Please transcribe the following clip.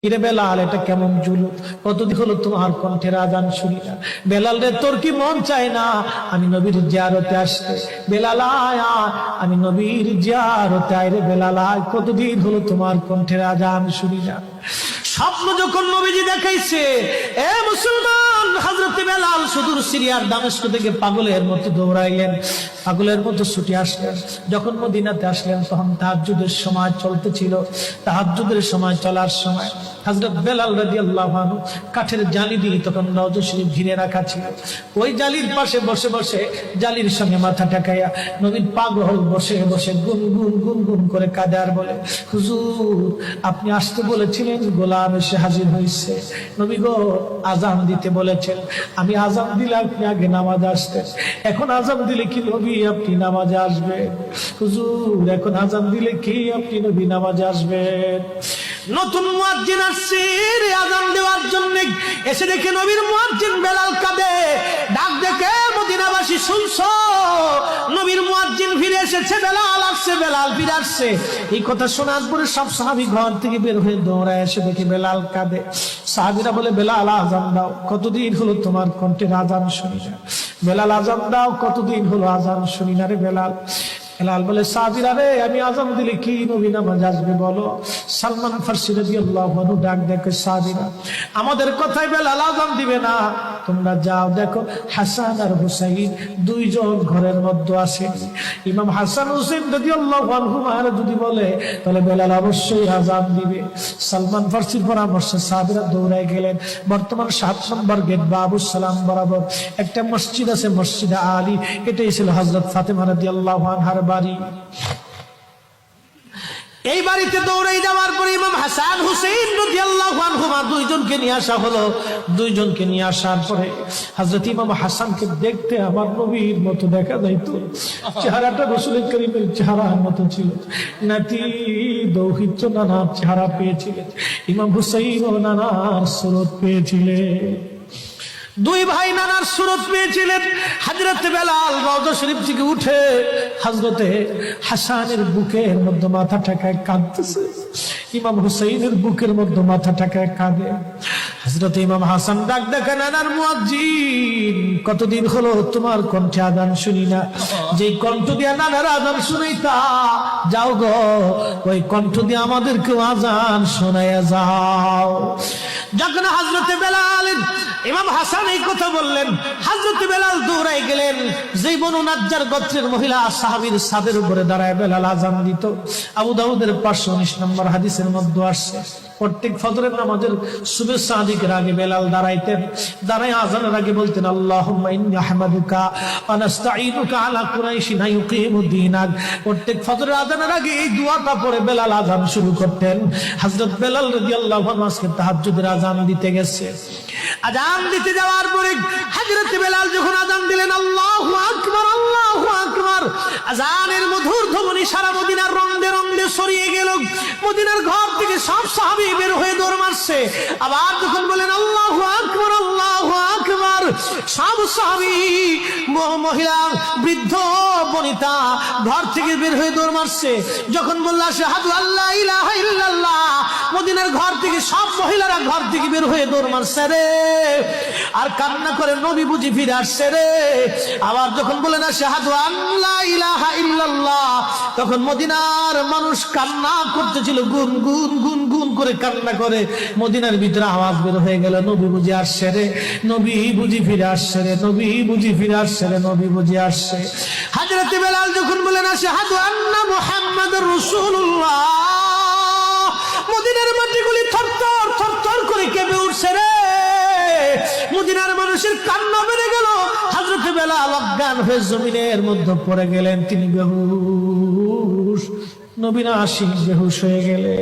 ইরে বেলাল, এটা কেমন জুলুম! কতদিন হলো তোমার কণ্ঠের আজান শুনি না। বেলাল রে, তোর কি মন চায় না আমি নবীর জিয়ারতে আসতে? বেলাল আয়, আমি নবীর জিয়ারতে আয় রে বেলাল আয়। কতদিন হলো তোমার কণ্ঠের আজান শুনি না। স্বপ্ন যখন নবীজি দেখাইছে, এ মুসলমান, হযরতে বেলাল সুদূর সিরিয়ার দামেস্ক থেকে পাগলের মতো দৌড়াইলেন, পাগলের মতো ছুটে আসলেন। যখন মদিনাতে আসলেন তখন তাহাজ্জুদের সময় চলতেছিল। তাহাজ্জুদের সময় চলার সময় হযরত বেলাল রাদিয়াল্লাহু আনহু কাঠের জালি দিয়ে তখন রওজা শরীফ ঘিরে রাখা ছিল। ওই জালির পাশে বসে বসে জালির সঙ্গে মাথা ঠেকাইয়া নবীর পাগল বসে বসে গুনগুন গুনগুন করে কাঁদে আর বলে, হুজুর আপনি আসতে বলেছিলেন, গোলাম এসে হাজির হয়েছে। নবী গো, আজান দিতে বলেছেন, আমি আজান দিলে আপনি আগে নামাজে আসতেন, এখন আজান দিলে কি নবী আপনি নামাজে আসবেন? হুজুর এখন আজান দিলে কি আপনি নবী নামাজে আসবেন? নতুন মুয়াজ্জিন আসছে আজান দেওয়ার জন্য, এসে দেখে নবীর মুয়াজ্জিন বেলাল কাঁদে। ডাক দেখে মদিনাবাসী শুনছো, নবীর মুয়াজ্জিন ফিরে এসেছে, বেলাল আসছে, বেলাল ফিরে আসছে। এই কথা শোনার পরে সব সাহাবী ঘর থেকে বের হয়ে দৌড়ায় এসে দেখে বেলাল কাঁদে। সাহাবীরা বলে, বেলাল আজান দাও, কতদিন হলো তোমার কণ্ঠের আজান শুনি না। বেলাল আজান দাও, কতদিন হলো আজান শুনি না রে বেলাল। বেলাল বলে, সাহাবীরা রে, আমি আজান দিলে কি নবী নামাজ আসবে বলো? সালমান ফারসি রাদিয়াল্লাহু আনহু ডাক দেখে, সাহাবীরা আমাদের কথাই বেলাল আজান দিবে না, তোমরা যাও দেখো হাসান আর হুসাইন দুইজন ঘরের মধ্যে আছে। ইমাম হাসান হুসাইন রাদিয়াল্লাহু আনহুমা যদি বলে তাহলে বেলাল অবশ্যই আজান দিবে। সালমান ফারসির পরামর্শে সাহাবীরা দৌড়ায় গেলেন। বর্তমান 7 নম্বর গেট বাবুস সালাম বরাবর একটা মসজিদ আছে, মসজিদে আলী। এটাই ছিল হযরত ফাতেমা রাদিয়াল্লাহু আনহার বাড়ি। এই বাড়িতে দৌড়ে যাওয়ার পরে ইমাম হাসান হুসাইন রাদিয়াল্লাহু আনহুমা দুইজনকে নিয়ে আসা হলো। দুইজনকে নিয়ে আসার পরে হযরত ইমাম হাসানকে দেখতে আমার নবীর মতো দেখা যাইতো, চেহারাটা রাসূল করিমের চেহারার মতো ছিল। নাতি দৌহিত্র নানার চেহারা পেয়েছিলেন, ইমাম হুসাইন ও নানার সুরত পেয়েছিলেন। দুই ভাই নানার সুরত পেয়েছিলেন। হযরত বেলাল রওজা শরীফ থেকে উঠে হযরতে হাসানের বুকের মধ্যে মাথা ঠেকায় কাঁদতেছে, ইমাম হুসাইনের বুকের মধ্যে মাথা ঠেকায় কাঁদে। হযরত ইমাম হাসান ডাক দেখে, নানার মুয়াজ্জিন, কতদিন হলো তোমার কণ্ঠে আযান শুনি না। যে কণ্ঠ দিয়ে নানার আযান শুনাইতা, যাও গো ওই কণ্ঠ দিয়ে আমাদেরকে আযান শোনায়া যাও। যখন হযরতে বেলাল ইমাম হাসান এই কথা বললেন, হযরত বেলাল দৌড়াই গেলেন। যেই বনু নাজ্জার গোত্রের মহিলা সাহাবীর ছাদের উপরে দাঁড়ায় বেলাল আযান দিত। আবু দাউদের 519 নম্বর হাদিসের মধ্যে আসছে, প্রত্যেক ফজরের নামাজের সুবহ সাদিকের আগে বেলাল দাঁড়াইতেন। দাঁড়ায় আযানের আগে বলতেন, আল্লাহুম্মা ইন্নী আহমাদুকা ওয়া নাস্তাঈনুকা আলা কুরাইশিন ইউকিমুদ্দীনাক। প্রত্যেক ফজরের আযানের আগে এই দোয়াটা পড়ে বেলাল আযান শুরু করতেন। হযরত বেলাল রাদিয়াল্লাহু আনহু আজকে তাহাজ্জুদের আযান দিতে গেছে। আযান দিতে যাওয়ার পরে হযরত বেলাল যখন আযান দিলেন, আল্লাহু আকবার, আল্লাহু আকবার, আযানের মধুর ধ্বনি সারা মদিনার রন্দে রন্দে ছড়িয়ে গেল। মদিনার ঘর থেকে সব সাহাবী বের হয়ে দৌড় মারছে। আবার যখন বলেন আল্লাহু আকবার, আল্লাহু আকবার, সব সাহাবী, মহিলা, বৃদ্ধ, বনিতা ঘর থেকে বের হয়ে দৌড় মারছে। যখন বলল আশহাদু আল্লা ইলাহা ইল্লাল্লাহ, মদিনার ঘর থেকে সব মহিলারা ঘর থেকে বের হয়ে দৌড় মারছে রে, আর কান্না করে, নবী বুঝি ফিরে আসছে রে। আবার যখন বলেন আশহাদু আল্লা ইলাহা ইল্লাল্লাহ, তখন মদিনার মানুষ কান্না করতেছিল, গুন গুন গুন গুন করে কান্না করে। মদিনার ভিতরে আওয়াজ বের হয়ে গেল, নবী বুঝি আসছে রে, নবী বুঝি ফিরে আসছে রে, নবী বুঝি ফিরে আসছে রে, নবী বুঝি আসছে। হযরত বেলাল যখন বলেন আশহাদু আন্না মুহাম্মাদুর রাসূলুল্লাহ, মদিনার মাটিগুলি থরথর থরথর করে কেঁপে উঠছে রে। মদিনার মানুষের কান্না বেড়ে গেল। হযরত বেলাল অজ্ঞান হয়ে জমিনের মধ্যে পড়ে গেলেন, তিনি বেহুশ, নবীনা আশিক বেহুশ হয়ে গেলেন।